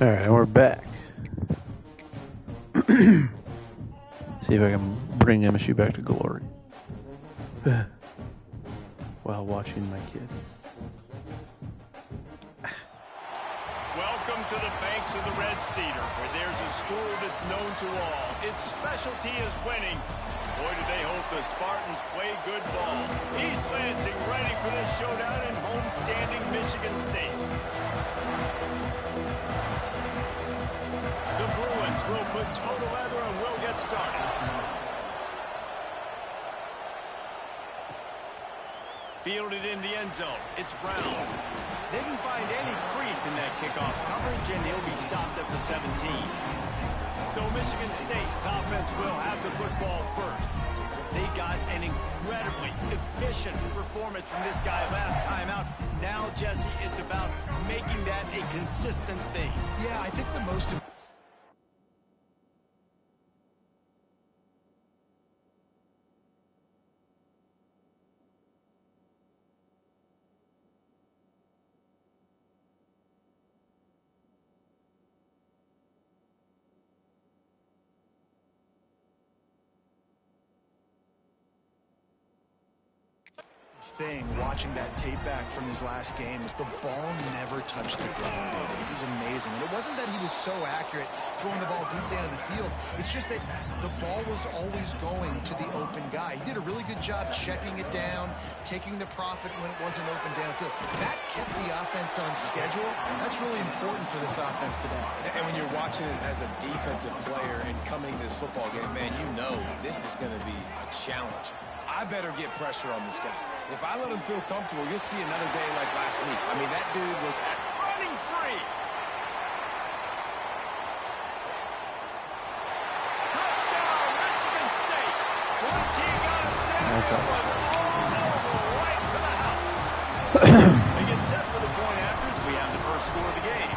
All right, we're back. See if I can bring MSU back to glory while watching my kid. Welcome to the banks of the Red Cedar, where there's a school that's known to all. Its specialty is winning. Boy, do they hope the Spartans play good ball. East Lansing ready for this showdown in home-standing Michigan State. The Bruins will put total leather and will get started. Fielded in the end zone. It's Brown. Didn't find any crease in that kickoff coverage, and he'll be stopped at the 17. So Michigan State's offense will have the football first. They got an incredibly efficient performance from this guy last time out. Now, Jesse, it's about making that a consistent thing. Yeah, I think the most... thing watching that tape back from his last game is the ball never touched the ground, David. It was amazing. And it wasn't that he was so accurate throwing the ball deep down the field. It's just that the ball was always going to the open guy. He did a really good job checking it down, taking the profit when it wasn't open downfield. That kept the offense on schedule. That's really important for this offense today. And when you're watching it as a defensive player and coming to this football game, man, you know this is going to be a challenge. I better get pressure on this guy. If I let him feel comfortable, you'll see another day like last week. I mean, that dude was running free. Touchdown, Michigan State. Once he got a snap, it was all over, right to the house. They get set for the point afters. We have the first score of the game.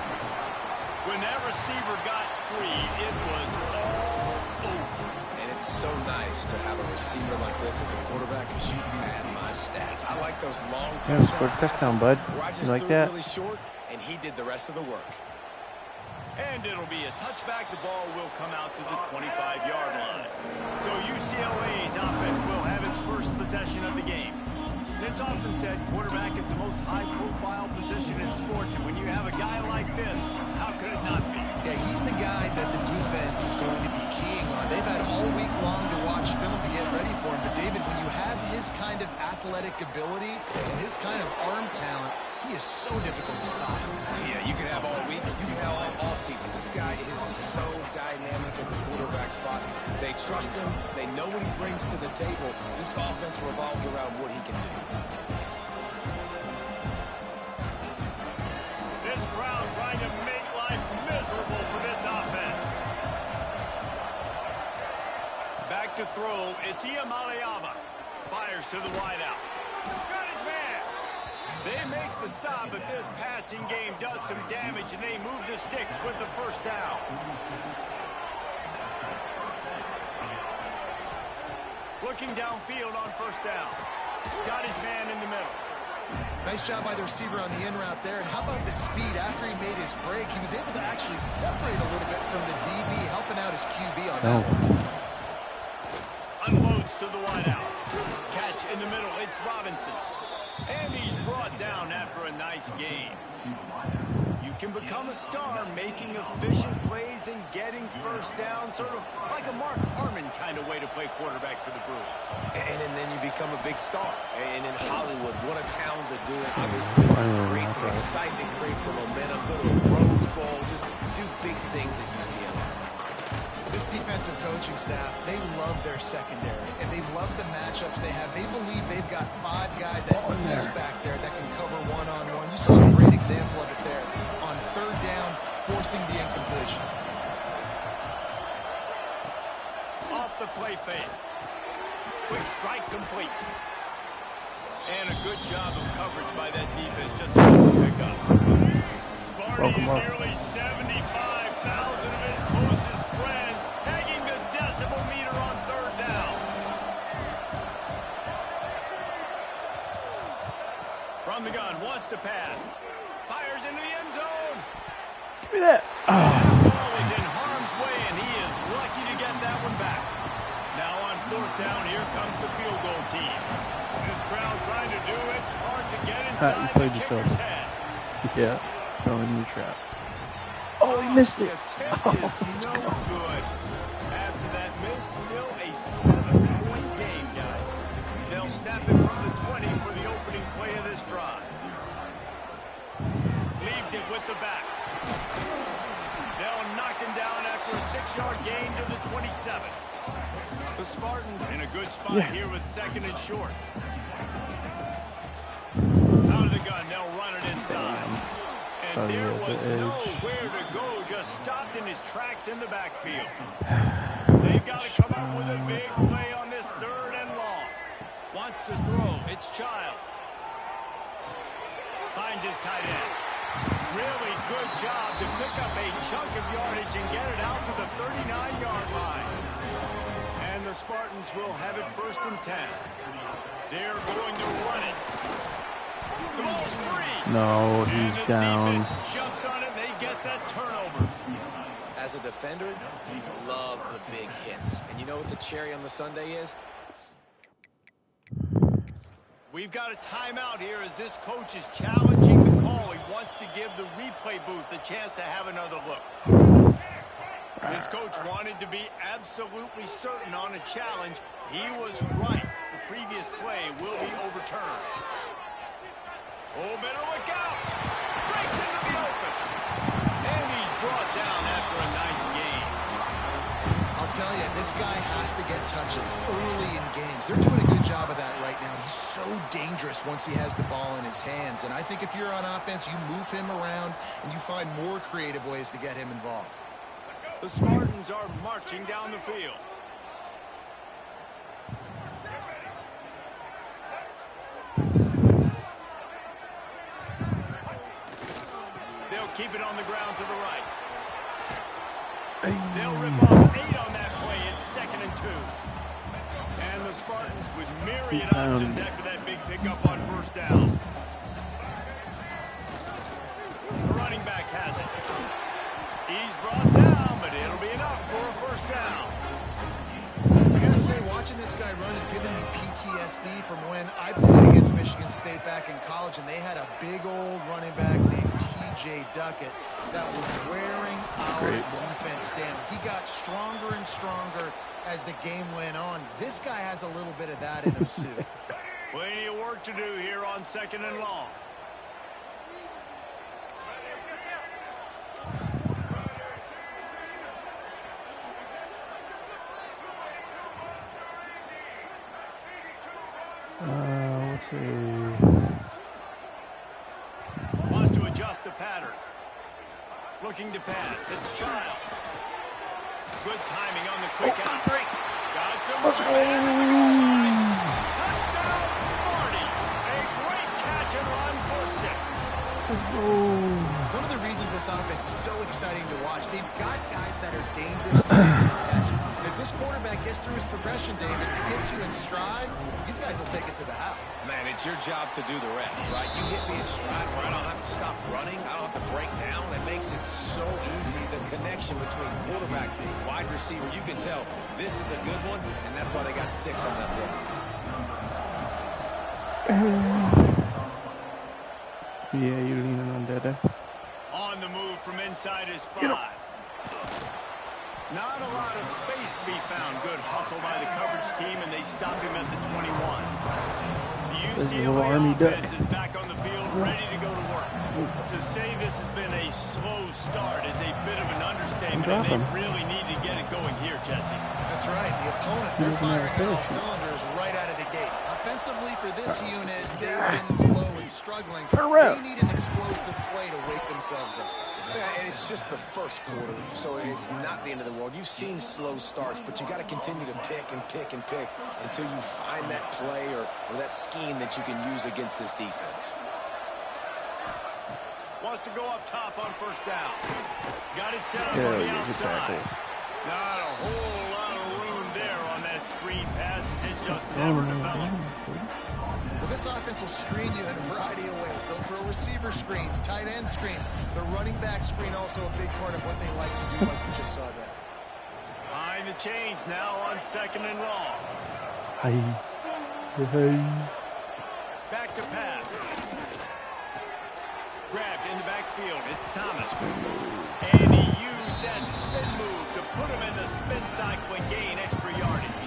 When that receiver got free, it was all over. It's so nice to have a receiver like this as a quarterback, because you pad my stats. I like those long touchdown, bud. You like that? Really short, and he did the rest of the work. And it'll be a touchback. The ball will come out to the 25-yard line. So UCLA's offense will have its first possession of the game. It's often said quarterback is the most high-profile position in sports, and when you have a guy like this, how could it not be? Yeah, he's the guy that the defense is going to be keying on. They've had all week long to watch film to get ready for him. But, David, when you have his kind of athletic ability and his kind of arm talent, he is so difficult to stop. Yeah, you can have all week. You can have all season. This guy is so dynamic at the quarterback spot. They trust him. They know what he brings to the table. This offense revolves around what he can do. This crowd trying to make life miserable for this offense. Back to throw. It's Iamaleava. Fires to the wideout. Got his man. They make the stop, but this passing game does some damage, and they move the sticks with the first down. Looking downfield on first down. Got his man in the middle. Nice job by the receiver on the in route there. And how about the speed after he made his break? He was able to actually separate a little bit from the DB, helping out his QB on that one. Unloads to the wideout. Catch in the middle. It's Robinson. And he's brought down after a nice game. You can become a star making efficient plays and getting first down, sort of like a Mark Harmon kind of way to play quarterback for the Bruins. And then you become a big star. And in Hollywood, what a town to do it. Obviously, create some excitement, create some momentum, go to a Rose Bowl, just do big things at UCLA. This defensive coaching staff, they love their secondary, and they love the matchups they have. They believe they've got 5 guys at least back there that can cover one-on-one. You saw a great example of it there on third down, forcing the incompletion. Off the play fake. Quick strike complete. And a good job of coverage by that defense, just a short pickup. Sparty and nearly 75,000 of his closest friends hanging the decibel meter on third down. From the gun, wants to pass. Fires into the end zone. Give me that. trying to do its part to get You inside the played kicker's yourself. head. Yeah, throwing in the trap. Oh, he missed The it. attempt is no good. After that miss, still a 7-point game, guys. They'll snap it from the 20 for the opening play of this drive. Leaves it with the back. They'll knock him down after a 6-yard gain to the 27. The Spartans in a good spot here with 2nd and short. Out of the gun, they'll run it inside. And there was nowhere to go, just stopped in his tracks in the backfield. They've got to come up with a big play on this 3rd and long. Wants to throw, it's Childs. Finds his tight end. Really good job to pick up a chunk of yardage and get it out to the 39-yard line. And the Spartans will have it 1st and 10. They're going to run it. The ball's free. No, he's and the down. defense jumps on it, and they get that turnover. As a defender, you love the big hits. And you know what the cherry on the sundae is? We've got a timeout here as this coach is challenging the call. He wants to give the replay booth a chance to have another look. This coach wanted to be absolutely certain on a challenge. He was right. The previous play will be overturned. Oh, better look out. Breaks into the open. And he's brought down after a nice game. I'll tell you, this guy has to get touches early in games. They're doing a good job of that right now. He's so dangerous once he has the ball in his hands. And I think if you're on offense, you move him around and you find more creative ways to get him involved. The Spartans are marching down the field. They'll keep it on the ground to the right. They'll rip off 8 on that play. It's 2nd and 2. And the Spartans with myriad options after that big pickup on 1st down. The running back has it. He's brought down, but it'll be enough for a 1st down. I gotta say, watching this guy run is giving me PTSD from when I played against Michigan State back in college, and they had a big old running back named T.J. Duckett that was wearing our defense down. He got stronger and stronger as the game went on. This guy has a little bit of that in him, too. Plenty of work to do here on 2nd and long. Let's see. Wants to adjust the pattern. Looking to pass. It's Childs. Good timing on the quick out. Got some room. Touchdown, Sparty. A great catch and run for 6. Let's go. One of the reasons this offense is so exciting to watch, they've got guys that are dangerous to catch. And if this quarterback gets through his progression, David, hits you in stride, these guys will take it to the house. Man, it's your job to do the rest, right? You hit me in stride where I don't have to stop running. I don't have to break down. It makes it so easy. The connection between quarterback and wide receiver, you can tell this is a good one, and that's why they got 6 on that play. Yeah, you're leaning on Dada. On the move from inside his 5. Not a lot of space to be found. Good hustle by the coverage team, and they stop him at the 21. The UCLA offense is back on the field, ready to go to work. To say this has been a slow start is a bit of an understatement, and they really need to get it going here, Jesse. That's right. The opponent, they're firing on all cylinders right out of the gate. Offensively, for this unit, they've been slow and struggling. They need an explosive play to wake themselves up. Yeah, and it's just the first quarter, so it's not the end of the world. You've seen slow starts, but you got to continue to pick and pick and pick until you find that play or that scheme that you can use against this defense. Wants to go up top on 1st down. Got it set up on the outside. Not a whole lot of room there on that screen pass as it just never developed. Well, this offense will screen you in a variety of ways. They'll throw receiver screens, tight end screens. The running back screen also a big part of what they like to do, like you just saw there. Behind the chains now on 2nd and long. back to pass. Grabbed in the backfield. It's Thomas. And he used that spin move to put him in the spin cycle and gain extra yardage.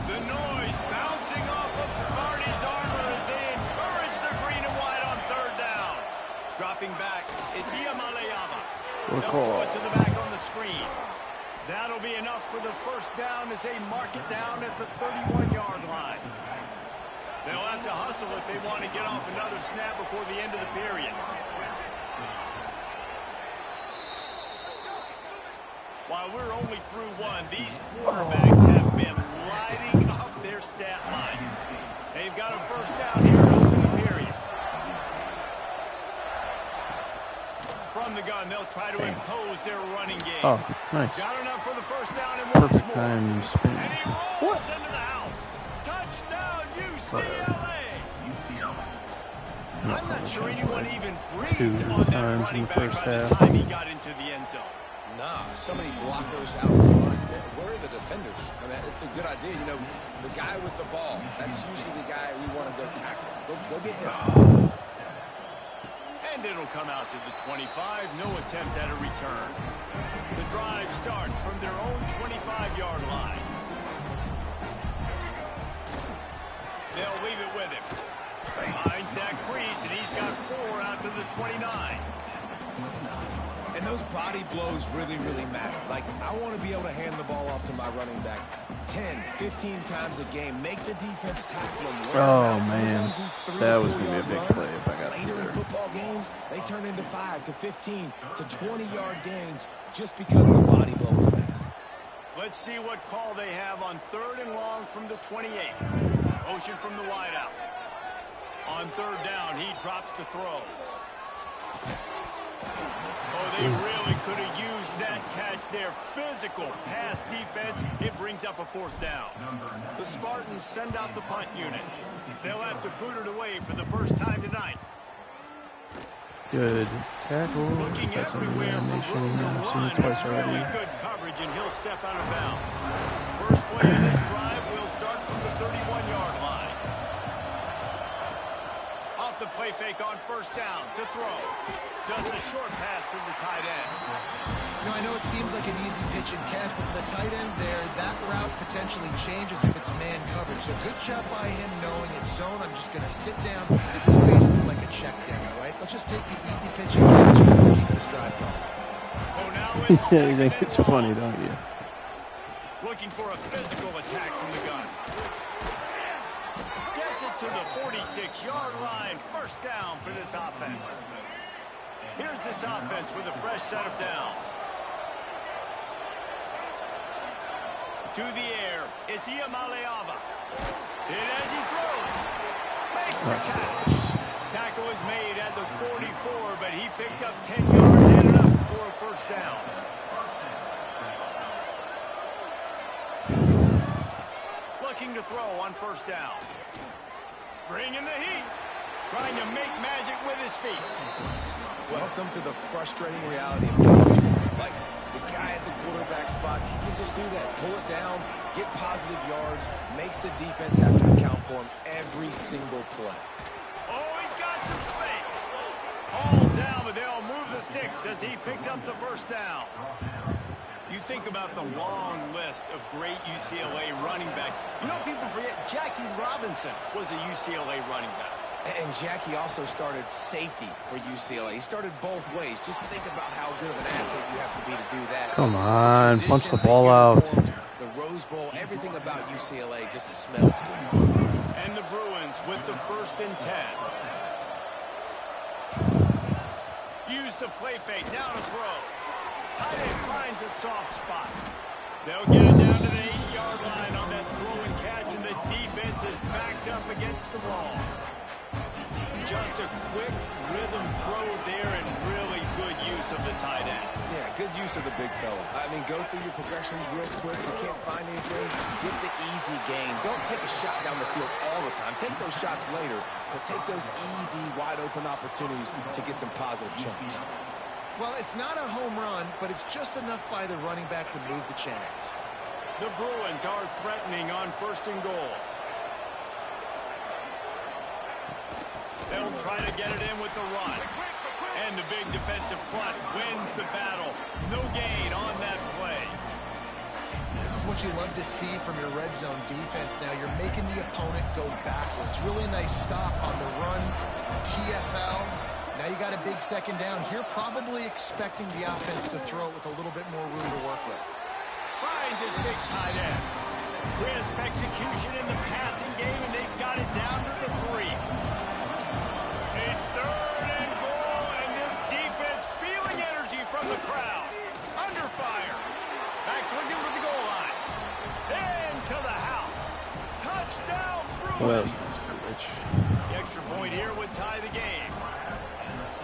The noise bouncing off of Smarty's armor as they encourage the green and white on third down. Dropping back, it's Iamaleava. They'll throw it to the back on the screen. That'll be enough for the first down as they mark it down at the 31-yard line. They'll have to hustle if they want to get off another snap before the end of the period. While we're only through one, these quarterbacks have been lighting up their stat lines. They've got a first down here in the period. From the gun, they'll try to impose their running game. Oh, nice. Got enough for the first down and Perfect once more. time spin. And he rolls into the house. Touchdown, UCLA. I'm not sure anyone even breathed on that running back by the time he got into the end zone. Nah, so many blockers out front. Where are the defenders? I mean, it's a good idea. You know, the guy with the ball, that's usually the guy we want to go tackle. Go get him. And it'll come out to the 25. No attempt at a return. The drive starts from their own 25-yard line. They'll leave it with him. Finds that crease, and he's got 4 out to the 29. And those body blows really, really matter. Like, I want to be able to hand the ball off to my running back 10, 15 times a game. Make the defense tackle him. Oh, man. That was going to be a big play if I got later through in there. football games, they turn into 5 to 15 to 20-yard gains just because of the body blow effect. Let's see what call they have on 3rd and long from the 28. Motion from the wideout. On 3rd down, he drops to throw. Oh, they really could have used that catch there. Physical pass defense. It brings up a 4th down. The Spartans send out the punt unit. They'll have to boot it away for the first time tonight. Good tackle. Looking That's an everywhere for animation. room to I've seen run. it twice Really already. good coverage, and he'll step out of bounds. First play of this drive will start from the 31-yard line. Off the play fake on 1st down to throw. Does a short pass to the tight end. You know, I know it seems like an easy pitch and catch, but for the tight end there, that route potentially changes if it's man coverage. So good job by him knowing it's zone. I'm just going to sit down. This is basically like a check down, right? Let's just take the easy pitch and catch and keep this drive going. So now it's Yeah, you think second it's and funny, long. don't you? Looking for a physical attack from the gun. Gets it to the 46-yard line. First down for this offense. Here's this offense with a fresh set of downs. To the air, it's Iamaleava. And as he throws, makes the catch. Tackle is made at the 44, but he picked up 10 yards and enough for a first down. Looking to throw on 1st down. Bringing the heat. Trying to make magic with his feet. Welcome to the frustrating reality of games. Like, the guy at the quarterback spot, he can just do that. Pull it down, get positive yards, makes the defense have to account for him every single play. Oh, he's got some space. Hauled down, but they'll move the sticks as he picks up the first down. You think about the long list of great UCLA running backs. You know, people forget Jackie Robinson was a UCLA running back. And Jackie also started safety for UCLA. He started both ways. Just think about how good of an athlete you have to be to do that. Come on, punch the ball out. The Rose Bowl, everything about UCLA just smells good. And the Bruins with the 1st and 10. Use the play fake, down to throw. Tight end finds a soft spot. They'll get it down to the 8-yard line on that throw and catch, and the defense is backed up against the wall. Just a quick rhythm throw there and really good use of the tight end. Yeah, good use of the big fella. I mean, go through your progressions real quick. You can't find anything, get the easy gain. Don't take a shot down the field all the time. Take those shots later, but take those easy, wide-open opportunities to get some positive chunks. Well, it's not a home run, but it's just enough by the running back to move the chains. The Bruins are threatening on 1st and goal. They'll try to get it in with the run. And the big defensive front wins the battle. No gain on that play. This is what you love to see from your red zone defense now. You're making the opponent go backwards. Really nice stop on the run. TFL. Now you got a big second down here, probably expecting the offense to throw it with a little bit more room to work with. Finds his big tight end. Crisp execution in the passing game, and they've got it down to the 3. A 3rd and goal, and this defense feeling energy from the crowd. Under fire. Backs looking for the goal line. Into the house. Touchdown, Bruins. Well, that was a nice glitch. The extra point here would tie the game.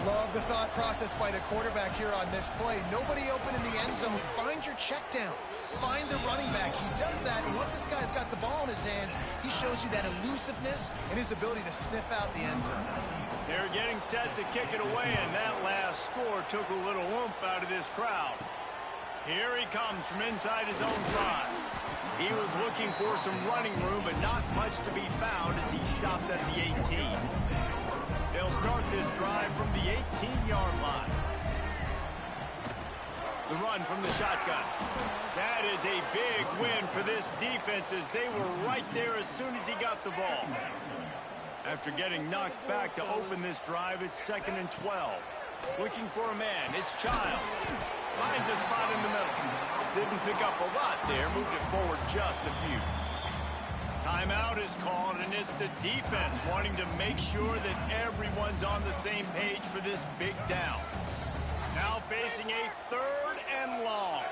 Love the thought process by the quarterback here on this play. Nobody open in the end zone. Find your check down. Find the running back. He does that, and once this guy's got the ball in his hands, he shows you that elusiveness and his ability to sniff out the end zone. They're getting set to kick it away, and that last score took a little oomph out of this crowd. Here he comes from inside his own 5. He was looking for some running room, but not much to be found as he stopped at the 18. They'll start this drive from the 18-yard line. The run from the shotgun. That is a big win for this defense as they were right there as soon as he got the ball. After getting knocked back to open this drive, it's 2nd and 12. Looking for a man. It's Child. Finds a spot in the middle. Didn't pick up a lot there. Moved it forward just a few. Timeout is called, and it's the defense wanting to make sure that everyone's on the same page for this big down. Now facing a 3rd and long.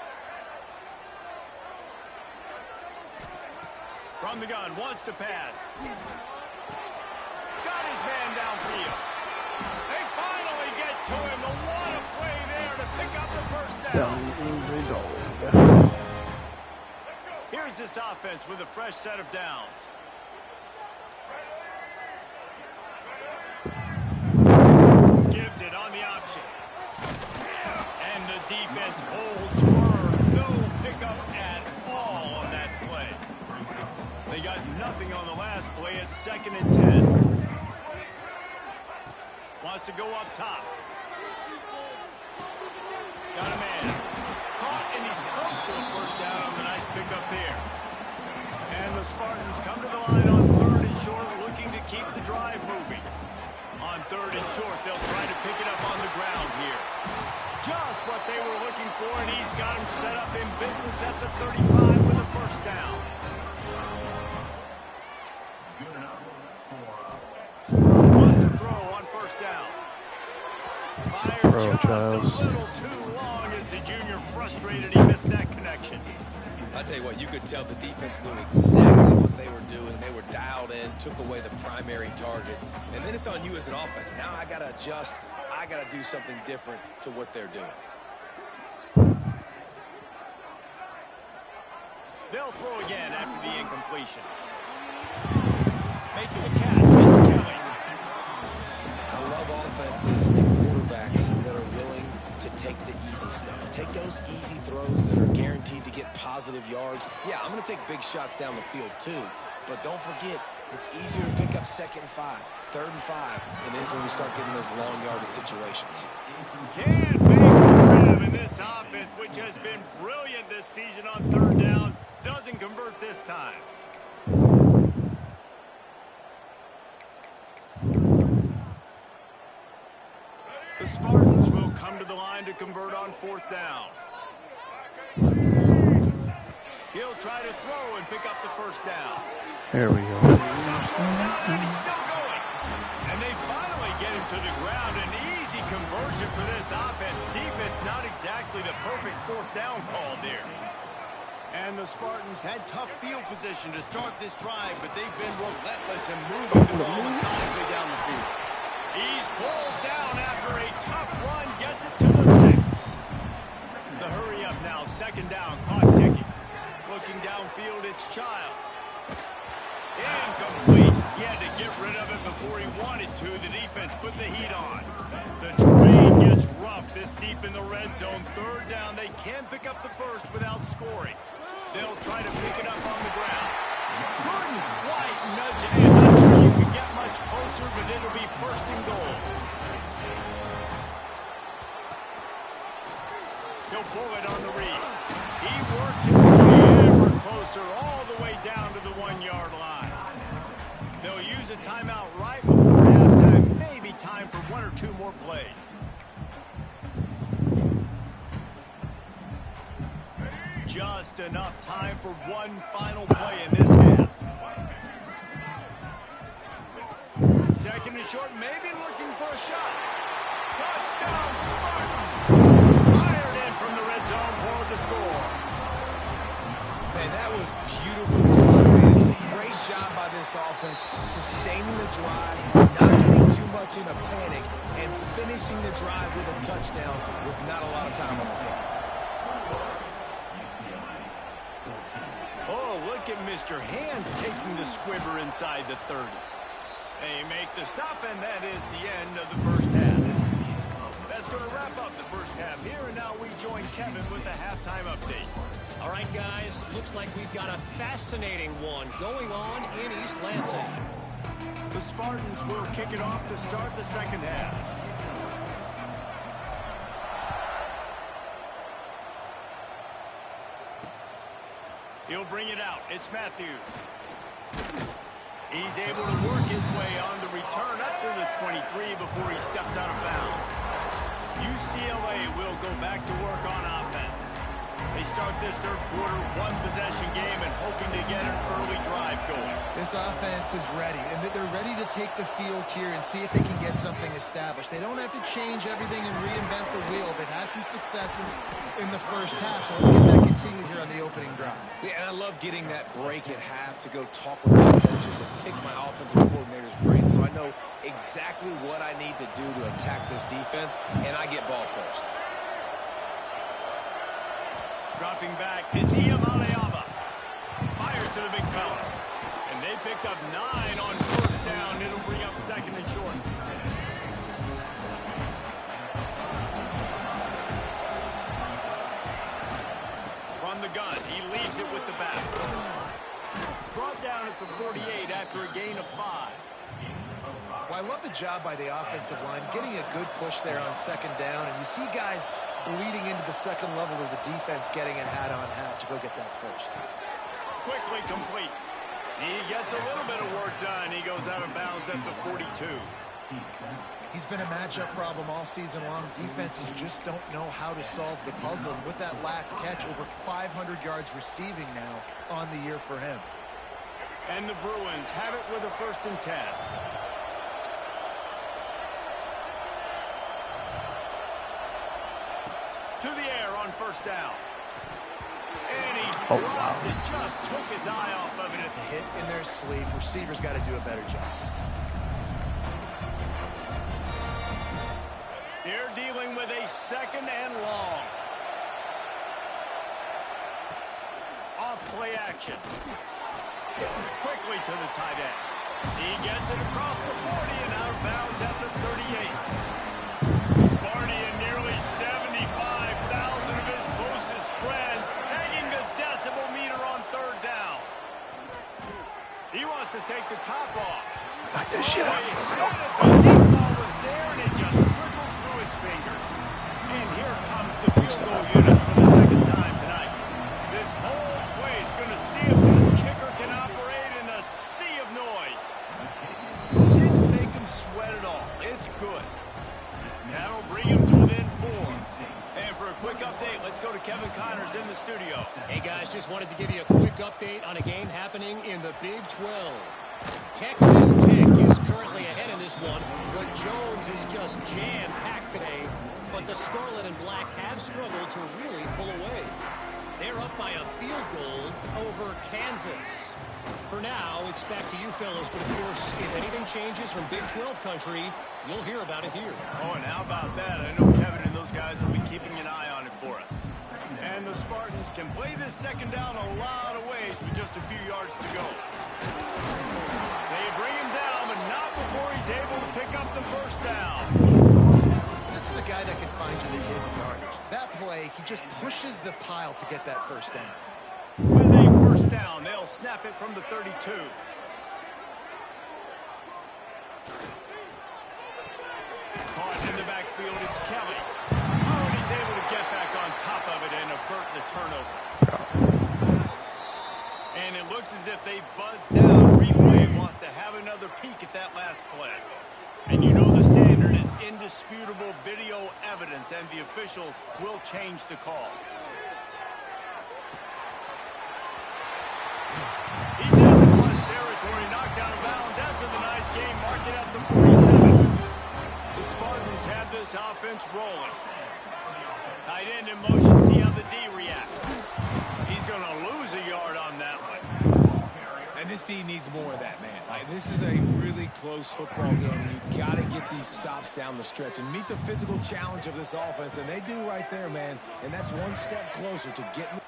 From the gun, wants to pass. Got his man downfield. They finally get to him. The what a play there to pick up the first down. Here's this offense with a fresh set of downs. Gives it on the option. And the defense holds firm. No pickup at all on that play. They got nothing on the last play. It's 2nd and 10. Wants to go up top. Got a man. Caught, and he's close to a first down on the nice pickup there. And the Spartans come to the line on 3rd and short, looking to keep the drive moving. On 3rd and short, they'll try to pick it up on the ground here. Just what they were looking for, and he's got him set up in business at the 35 with a first down. Wants to throw on first down. Fired just a little too long as the junior frustrated. He missed that connection. I'll tell you what, you could tell the defense knew exactly what they were doing. They were dialed in, took away the primary target. And then it's on you as an offense. Now I got to adjust. I got to do something different to what they're doing. They'll throw again after the incompletion. Makes the catch. It's Kelly. I love offenses and quarterbacks that are willing to take the easy stuff. Take those easy throws that are guaranteed to get positive yards. Yeah, I'm going to take big shots down the field too. But don't forget, it's easier to pick up 2nd and 5, 3rd and 5 than it is when we start getting those long yardage situations. Can't make the grab in this offense, which has been brilliant this season on 3rd down. Doesn't convert this time. The Spartans will come to the line to convert on 4th down. He'll try to throw and pick up the first down. There we go. And he's still going. And they finally get him to the ground. An easy conversion for this offense. Defense not exactly the perfect 4th down call there. And the Spartans had tough field position to start this drive, but they've been relentless in moving the ball methodically down the field. He's pulled down after a tough run, gets it to the 6. The hurry up now, 2nd down, clock ticking. Looking downfield, it's Childs. Incomplete. He had to get rid of it before he wanted to. The defense put the heat on. The terrain gets rough this deep in the red zone. 3rd down, they can't pick up the first without scoring. They'll try to pick it up on the ground. Couldn't quite nudge it in. Not sure you can get much closer, but it'll be first and goal. He'll pull it on the read. He works his way ever closer, all the way down to the 1-yard line. They'll use a timeout right before halftime. Maybe time for 1 or 2 more plays. Just enough time for one final play in this half. Second and short, maybe looking for a shot. Touchdown, Spartans! Fired in from the red zone for the score. Man, that was beautiful clock management. Great job by this offense, sustaining the drive, not getting too much in a panic, and finishing the drive with a touchdown with not a lot of time on the clock. Oh, look at Mr. Hands taking the squibber inside the 30. They make the stop, and that is the end of the first half. That's going to wrap up the first half here, and now we join Kevin with the halftime update. All right, guys, looks like we've got a fascinating one going on in East Lansing. The Spartans will kick it off to start the second half. He'll bring it out. It's Matthews. He's able to work his way on the return up to the 23 before he steps out of bounds. UCLA will go back to work on offense. They start this third quarter one-possession game and hoping to get an early drive going. This offense is ready, and they're ready to take the field here and see if they can get something established. They don't have to change everything and reinvent the wheel. They've had some successes in the first half, so let's get that continued here on the opening drive. Yeah, and I love getting that break at half to go talk with my coaches and pick my offensive coordinator's brain so I know exactly what I need to do to attack this defense, and I get ball first. Dropping back, it's Iamaleava. Fires to the big fella. And they picked up 9 on first down. It'll bring up second and short. From the gun, he leaves it with the back. Brought down at the 48 after a gain of 5. Well, I love the job by the offensive line, getting a good push there on second down, and you see guys bleeding into the second level of the defense getting a hat-on-hat to go get that first. Quickly complete. He gets a little bit of work done. He goes out of bounds at the 42. He's been a matchup problem all season long. Defenses just don't know how to solve the puzzle. And with that last catch, over 500 yards receiving now on the year for him. And the Bruins have it with a 1st and 10. To the air on first down. And he drops it. Just took his eye off of it. Hit in their sleep. Receivers got to do a better job. They're dealing with a 2nd and long. Off play action. Quickly to the tight end. He gets it across the 40 and out of bounds at the 38. Sparty and nearly 75,000 of his closest friends pegging the decibel meter on 3rd down. He wants to take the top off. Knock this shit out. Let's go. The deep ball was there and it just trickled through his fingers. And here comes the field goal unit for the 2nd time tonight. This whole place is going to see if this kicker can operate in a sea of noise. Didn't make him sweat at all. It's good. That'll bring him to within 4. And for a quick update, let's go to Kevin Connors in the studio. Hey, guys, just wanted to give you a quick update on a game happening in the Big 12. Texas Tech is currently ahead in this one, but Jones is just jam-packed today. But the Scarlet and Black have struggled to really pull away. They're up by a field goal over Kansas. For now, it's back to you fellas, but of course, if anything changes from Big 12 country, you'll hear about it here. Oh, and how about that? I know Kevin and those guys will be keeping an eye on it for us. And the Spartans can play this 2nd down a lot of ways with just a few yards to go. They bring him down, but not before he's able to pick up the 1st down. This is a guy that can find you the hidden yardage. That play, he just pushes the pile to get that 1st down. With a 1st down. They'll snap it from the 32. Caught in the backfield, it's Kelly. Oh, and he's able to get back on top of it and avert the turnover. And it looks as if they've buzzed down. Replay wants to have another peek at that last play. And you know the standard is indisputable video evidence, and the officials will change the call. He's in the plus territory, knocked out of bounds after the nice game, marked it at the 47. The Spartans have this offense rolling. Tight end in motion, see how the D reacts. He's going to lose a yard on that one. And this D needs more of that, man. This is a really close football game. You got to get these stops down the stretch and meet the physical challenge of this offense, and they do right there, man. And that's one step closer to getting.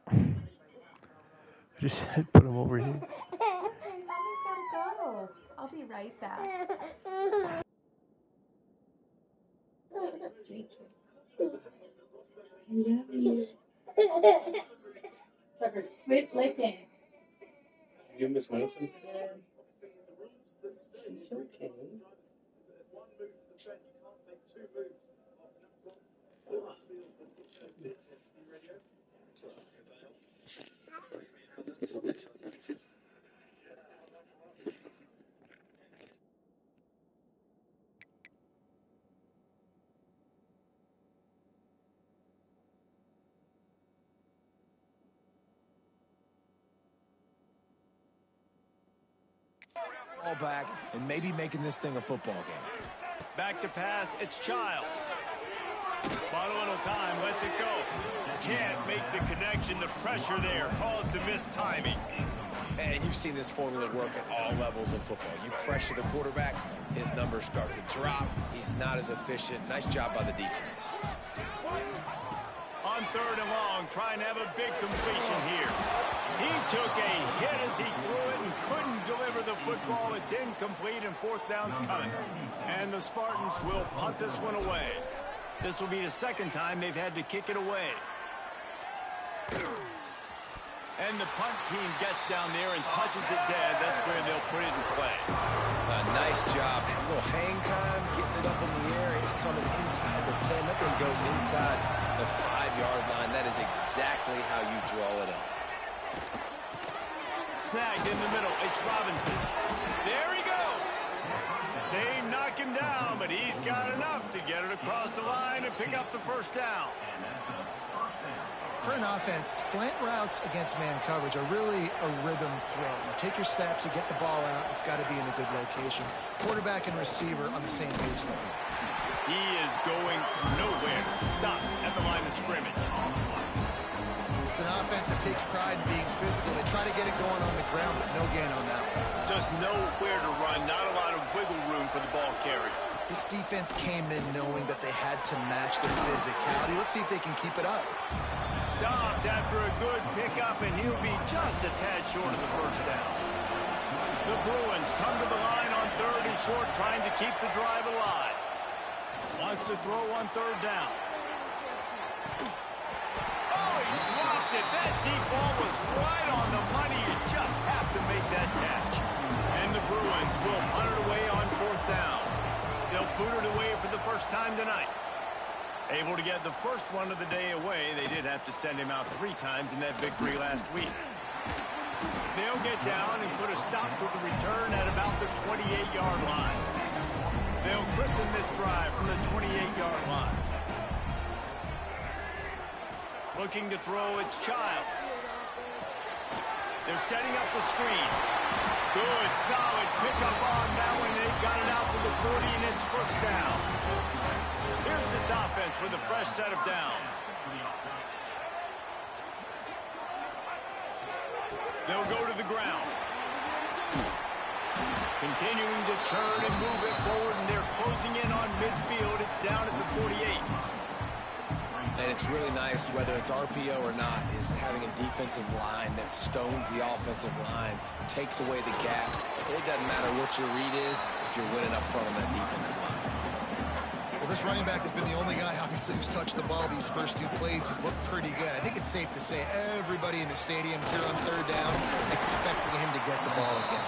I just said put him over here. Mommy's gotta go. I'll be right back. Tucker, quit licking. You miss medicine? Okay. Ball back and maybe making this thing a football game. Back to pass, it's Childs. Bought a little time, lets it go. Can't make the connection, the pressure there caused the missed timing. And you've seen this formula work at all levels of football. You pressure the quarterback, his numbers start to drop. He's not as efficient. Nice job by the defense. On 3rd and long, trying to have a big completion here. He took a hit as he threw it and couldn't deliver the football. It's incomplete and 4th down's coming. And the Spartans will punt this one away. This will be the 2nd time they've had to kick it away. And the punt team gets down there and touches it dead. That's where they'll put it in play. Nice job. A little hang time, getting it up in the air. It's coming inside the 10. That thing goes inside the 5-yard line. That is exactly how you draw it up. Snagged in the middle. It's Robinson. There he goes. They knock him down, but he's got enough to get it across the line and pick up the 1st down. For an offense, slant routes against man coverage are really a rhythm throw. You take your steps, you get the ball out, it's got to be in a good location. Quarterback and receiver on the same page there. He is going nowhere. Stop at the line of scrimmage. It's an offense that takes pride in being physical. They try to get it going on the ground, but no gain on that one. Just nowhere to run, not a lot of wiggle room for the ball carrier. This defense came in knowing that they had to match their physicality. Let's see if they can keep it up. Stopped after a good pickup, and he'll be just a tad short of the 1st down. The Bruins come to the line on 3rd and short, trying to keep the drive alive. Wants to throw on 3rd down. Oh, he dropped it. That deep ball was right on the money. You just have to make that catch. And the Bruins will punt it away on 4th down. They'll boot it away for the 1st time tonight. Able to get the 1st one of the day away. They did have to send him out 3 times in that victory last week. They'll get down and put a stop to the return at about the 28-yard line. They'll christen this drive from the 28-yard line. Looking to throw, it's Childs. They're setting up the screen. Good, solid pickup on that one. They got it out to the 40, and it's 1st down. Here's this offense with a fresh set of downs. They'll go to the ground. Continuing to turn and move it forward, and they're closing in on midfield. It's down at the 48. And it's really nice, whether it's RPO or not, is having a defensive line that stones the offensive line, takes away the gaps. It doesn't matter what your read is if you're winning up front on that defensive line. Well, this running back has been the only guy, obviously, who Bruce touched the ball these first 2 plays, he's looked pretty good. I think it's safe to say everybody in the stadium here on 3rd down expecting him to get the ball again.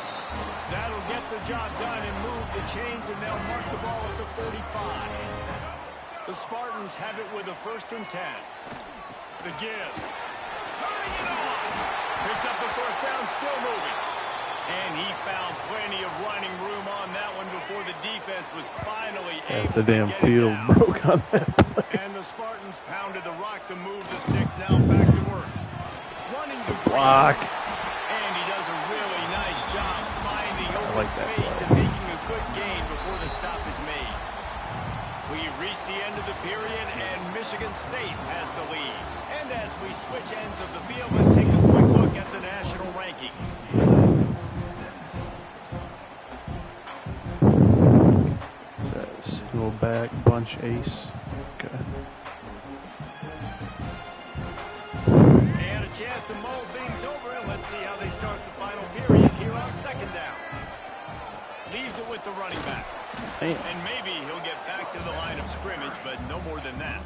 That'll get the job done and move the chains, and they'll mark the ball at the 45. The Spartans have it with a 1st and 10. The give. Turning it on. Picks up the 1st down, still moving. And he found plenty of running room on that one before the defense was finally able The damn to get field it down. broke on that play. And the Spartans pounded the rock to move the sticks. Now back to work. Running the Block. And he does a really nice job finding open like that space play. and making a good gain before the stop is made. We reach the end of the period, and Michigan State has the lead. And as we switch ends of the field, let's take a quick look at the national rankings. Single back bunch ace. Okay. And a chance to mull things over, and let's see how they start the final period here on 2nd down. Leaves it with the running back. Damn. And maybe he'll get back to the line of scrimmage, but no more than that.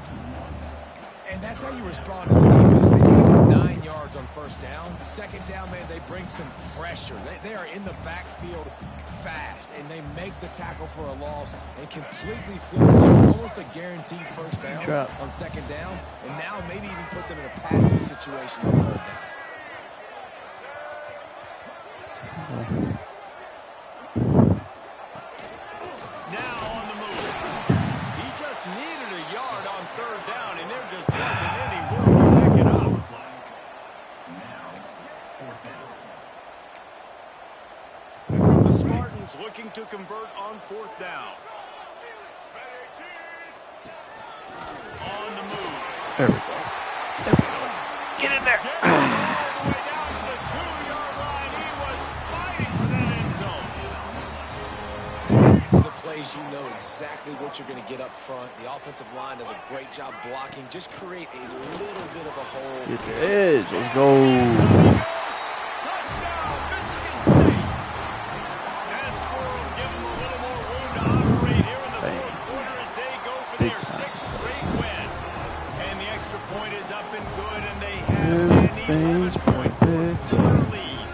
And that's how you respond as a defense. They gain 9 yards on 1st down. 2nd down, man, they bring some pressure. They are in the backfield fast, and they make the tackle for a loss and completely flip this almost a guaranteed 1st down on 2nd down, and now maybe even put them in a passing situation on 3rd down. Now on the move. He just needed a yard on 3rd down, and there just wasn't any room to pick it up. The Spartans looking to convert on 4th down. On the move. There we go. Get in there. Gets it all the way down to the 2-yard line. He was fighting for that end zone. These are the plays you know exactly what you're going to get up front. The offensive line does a great job blocking. Just create a little bit of a hole. Get the edge. Let's go. Touchdown, Michigan State. And Squirrel will give them a little more room to operate here in the 4th quarter as they go for their 6th straight win. And the extra point is up and good, and they have an 11-point lead.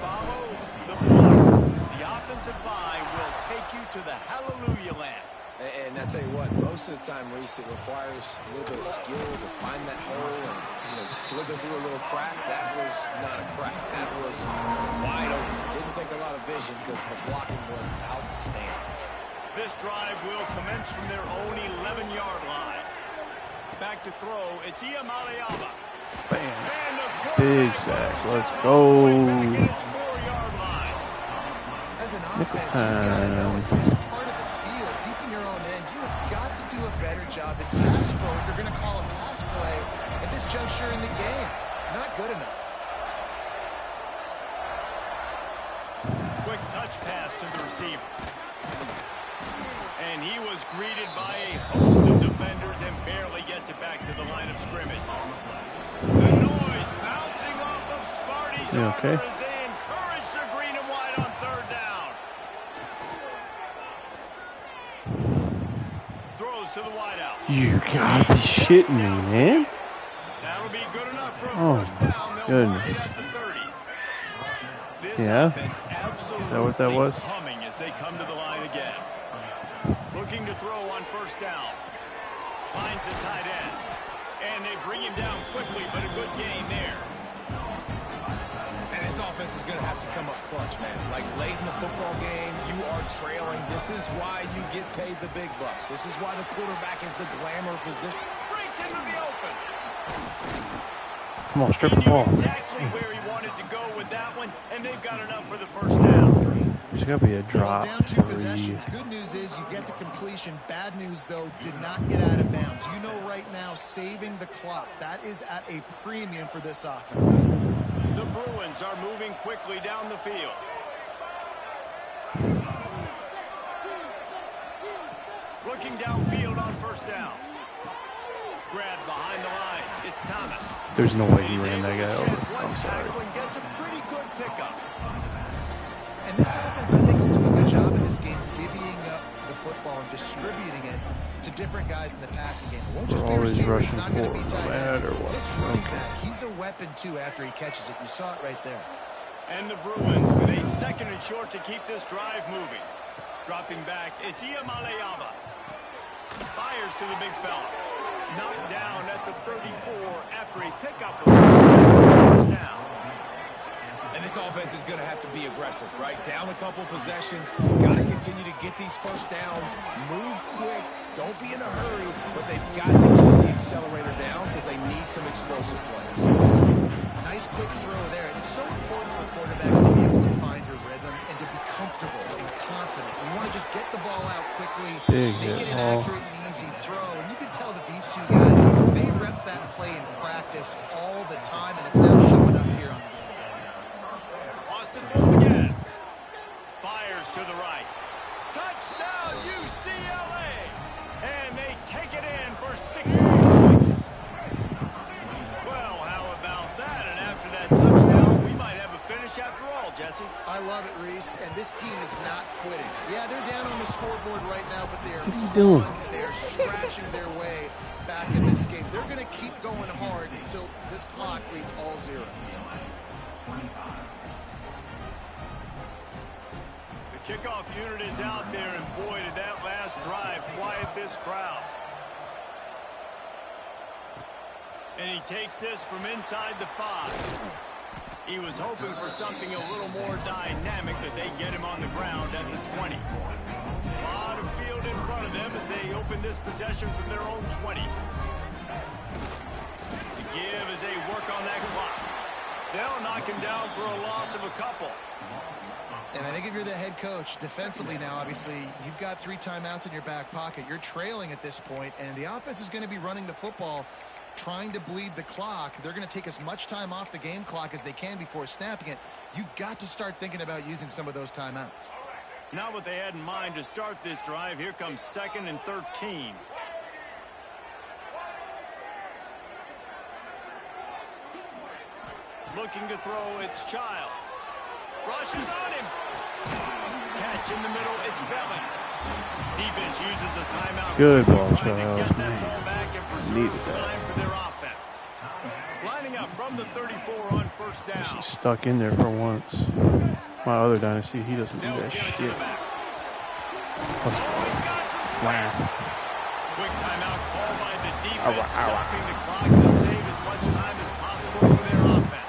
Follow the block. The offensive line will take you to the hallelujah land. And I tell you what, most of the time, Reese, it requires a little bit of skill to find that hole and slither through a little crack. That was not a crack. That was wide open. Didn't take a lot of vision because the blocking was outstanding. This drive will commence from their own 11-yard line. Back to throw. It's Iamaleava. Bam. And the Big quarterback sack. goes Let's down go. all the way back at his 4-yard line. As an offense, you've got to know in this part of the field, deep in your own end, you have got to do a better job at pass pro if you're going to call a pass play at this juncture in the game. Not good enough. Quick touch pass to the receiver. And he was greeted by a host of defenders and barely gets it back to the line of scrimmage. The noise bouncing off of Sparty's okay? armor as they encourage the green and white on 3rd down. Throws to the wideout. You gotta be shitting me, man. That'll be good enough for a Oh, 1st down. They'll goodness. mark it at the 30. This Yeah? offense absolutely Is that what that was? humming as they come to the line again. Looking to throw on 1st down. Finds a tight end. And they bring him down quickly, but a good gain there. And this offense is going to have to come up clutch, man. Like late in the football game, you are trailing. This is why you get paid the big bucks. This is why the quarterback is the glamour position. Brings him to the open. Come on, strip He the knew ball. exactly where he wanted to go with that one, and they've got enough for the 1st down. There's gotta be a Well, drop. down 2 3. possessions. Good news is you get the completion. Bad news, though, did not get out of bounds. You know right now, saving the clock. That is at a premium for this offense. The Bruins are moving quickly down the field. Looking downfield on 1st down. Grabbed behind the line. It's Thomas. There's no way he He's ran that able guy to over. shed one I'm sorry. tackle and gets a pretty good pickup. And this offense, I think, will do a good job in this game, divvying up the football and distributing it to different guys in the passing game. It won't just be always receivers. It's rushing not going to be forward, no tight ends. matter what. This running back, he's a weapon, too, after he catches it. You saw it right there. And the Bruins with a 2nd and short to keep this drive moving. Dropping back, it's Maleava. Fires to the big fella. Knocked down at the 34 after a pickup of first down. And this offense is going to have to be aggressive, right? Down a couple possessions. Got to continue to get these first downs. Move quick. Don't be in a hurry. But they've got to keep the accelerator down because they need some explosive plays. Nice quick throw there. It's so important for quarterbacks to be able to find your rhythm and to be comfortable and confident. You want to just get the ball out quickly, make it an accurate and easy throw. And you can tell that these two guys, they rep that play in practice all the time, and it's now showing up here on the game. Austin throws again. Fires to the right. Touchdown, UCLA! And they take it in for 6 points. Well, how about that? And after that touchdown, we might have a finish after all, Jesse. I love it, Reese, and this team is not quitting. Yeah, they're down on the scoreboard right now, but they are doing? They're scratching their way back in this game. They're going to keep going hard until this clock reads all zeros. The kickoff unit is out there, and boy, did that last drive quiet this crowd. And he takes this from inside the 5. He was hoping for something a little more dynamic, that they get him on the ground at the 20. A lot of field in front of them as they open this possession from their own 20. The give as they work on that clock. They'll knock him down for a loss of a couple. And I think if you're the head coach, defensively now, obviously, you've got 3 timeouts in your back pocket. You're trailing at this point, and the offense is going to be running the football, trying to bleed the clock. They're going to take as much time off the game clock as they can before snapping it. You've got to start thinking about using some of those timeouts. Not what they had in mind to start this drive. Here comes 2nd and 13. Looking to throw, it's Childs. Rushes on him. Catch in the middle, it's Belling. Defense uses a timeout. Good ball, trying to Childs. get that ball back and preserve Needed time that. for their offense. Lining up from the 34 on first down. She's stuck in there for once. My other Dynasty, he doesn't do They'll that get it to shit. the back. Let's Oh, he's got some laugh. Quick timeout called by the defense, Ow, ow. stopping the clock to save as much time as possible for their offense.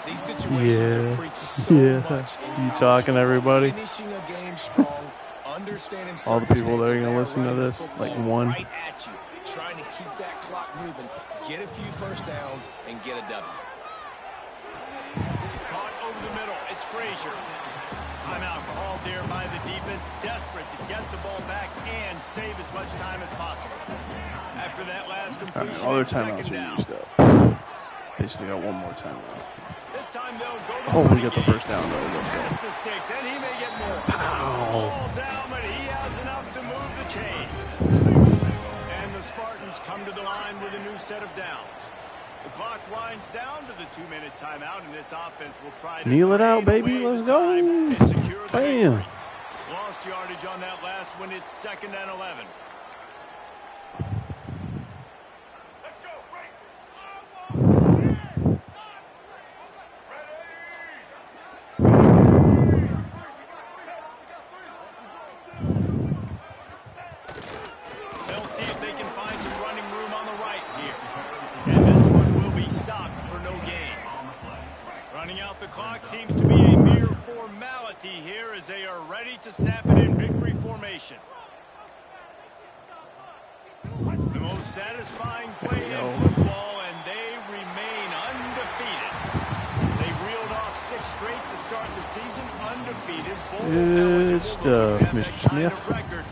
These situations are preached so Yeah. much in You college talking, football. everybody? Finishing a game strong, understanding All the people that are circumstances gonna they listen to running this, the football like one. right at you, trying to keep that clock moving, get a few first downs, and get a W. Caught over the middle. It's Frazier. Timeout called there by the defense, desperate to get the ball back and save as much time as possible. After that last completion, All their it's second timeouts are down. used up. Basically got one more timeout. This time they'll go to Oh, we running got the game. first down, though. Let's go. Pass the sticks, and he may get more. Pow. Ball down, but he has enough to move the chains. And the Spartans come to the line with a new set of downs. The clock winds down to the 2-minute timeout, and this offense will try to Kneel it out, trade baby. away Let's the time go. and secure the Bam. victory. Lost yardage on that last one. It's 2nd and 11. They'll see if they can find some running room on the right here. And this one will be stopped for no gain. Running out the clock seems to be a mere formality here as they are ready to snap it in victory formation. The most satisfying play in football, and they remain undefeated. They reeled off 6 straight to start the season undefeated. Good stuff, Have that Mr. kind of Smith. record.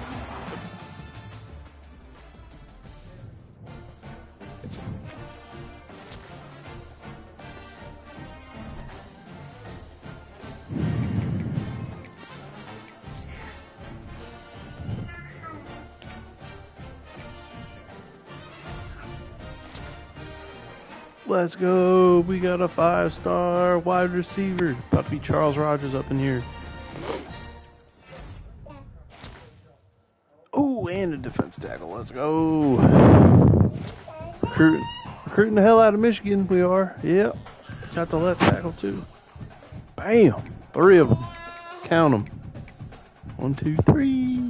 Let's go. We got a 5-star wide receiver. About to be Charles Rogers up in here. Oh, and a defense tackle. tackle. Let's go. Recruiting the hell out of Michigan, we are. Yep. Got the left tackle, too. Bam. 3 of them. Count them. 1, 2, 3.